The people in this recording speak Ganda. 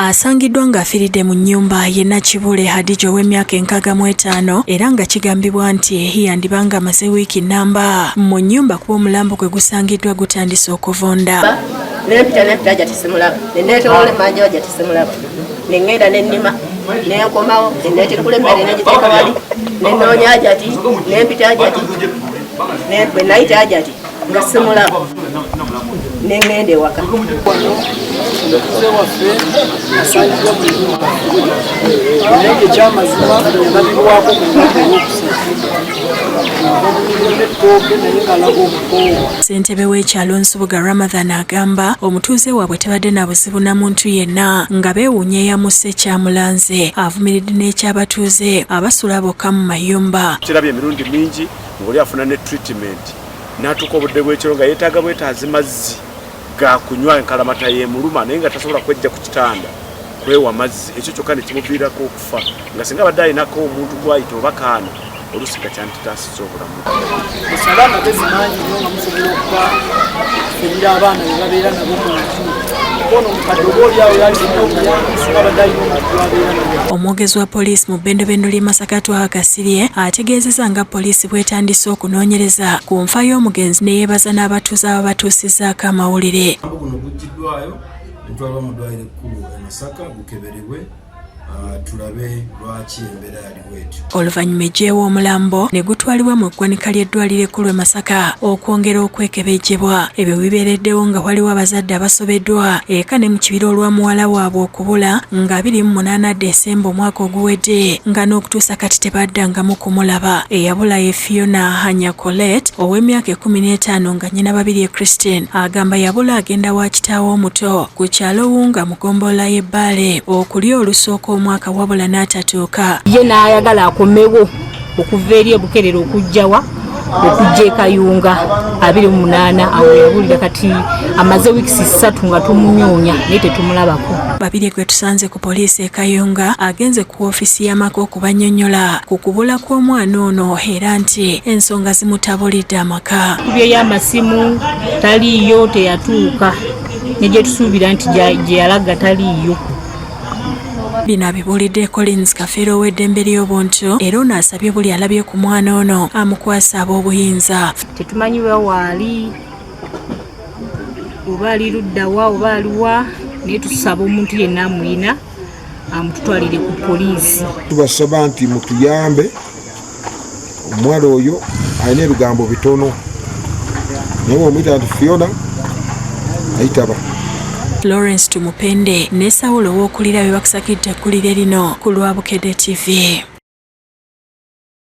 Asangiddwa ng'afiiridde mu nnyumba ye Nakibule Hadija ow'emyaka 65 era nga kigambibwa nti yandibanga amaze wiiki nnamba mu nnyumba kuba omulambo gwe gusangiddwa gutandise okuvunda. Nempita jati simulaba neneetowola emanja jati simulaba nengenda nennima nenkomawo neneetirukula emmere negiteeka wali nenoonya jati nempita jati bwe nayita jati nga simulaba nengenda ewaka. Omutuuze waffe asangibwa mu nnyumba naye ekyamazima yalabibwako mu mwaka ogwokusatu. Ssentebe w'ekyalo Nsubuga Ramadhan agamba omutuuze waabwe tebadde na buzibu na muntu yenna nga beewuunya eyamusse ekyamulanze. Avumiridde n'ekyabatuuze abasula bokka mu mayumba. Kirabye emirundi mingi ng'oli afuna ne treatment n'atuuka obudde bw'ekiro nga yeetaaga bwetaazi mazzi ga kunywa enkalamata y'emuluma naye nga tasobola kwejja ku kitanda kwewa mazzi. Ekyo kyokka ne kimuviirako okufa nga singa badde alinako omuntu gw'ayita oba kaana oluusi nga kyanditaasizza obulamu. Musale amagezi mangi nnyo nga musobola okuba ffennyira abaana be babeera nabo mu nju. Ono omukadde oba oliawo yalina obuyambi singa badde alina omuntu abeera nabo. Omwogezi wa poliisi mu bbendobendo ly'e Masaka Twaha Kasirye ategeezezza nga poliisi bwetandise okunoonyereza ku nfa y'omugenzi ne yeebaza n'abatuuze ababatuusizzaako amawulire. Guno gujjiddwayo ntwalwa mu ddwaliro ekkulu e Masaka gukeberebwe tulabe lwaki embeera yali bwetyo. Oluvannyuma ejjeewo omulambo ne gutwalibwa mu ggwanika ly'eddwaliro ekkulu e Masaka okwongera okwekebejjebwa. Ebyo bibeereddewo nga waliwo abazadde abasobeddwa eka ne mu kibira olwa muwala waabwe okubula nga 28 Desemba omwaka oguwedde nga n'okutuusa kati tebaddangamu kumulaba. Eyabula ye Fiona Hanya Colette ow'emyaka 15 nga nnyina babiri Christine agamba yabula agenda wa kitaawe omuto ku kyalo Wunga mu ggombolola y'Ebbaale okulya olusooka omwaka wabula n'atatuuka. Ye n'ayagala akomewo okuva eri e Bukerere okujjawa okujja e Kayunga 28 awo yabulira kati amaze wiikisi 3 nga tumunyonya naye tetumulabako. Babiri gwe tusanze ku poliisi e Kayunga agenze ku ofiisi y'amaka okubannyonnyola ku kubula kw'omwana ono era nti ensonga zimutabulidde amaka. Kubyeyo amasimu taliiyo teyatuuka ne gye tusuubira nti gye yalaga taliiyo. Bino abibuulidde Collins Kafeero ow'eddembe ly'obuntu era ono asabye buli alabye ku mwana ono amukwasa ab'obuyinza. Tetumanyi waali oba ali luddawa oba aliwa naye tusaba omuntu yenna amulina amututwalire ku poliisi. Tubasaba nti mutuyambe omuwala oyo alina ebigambo bitono naye omuyita nti Fiona ayitaba. Lawrence Tumupende ne Sawulo w'okulira bye bakusakidde ekkulire lino ku Lwabukedde TV.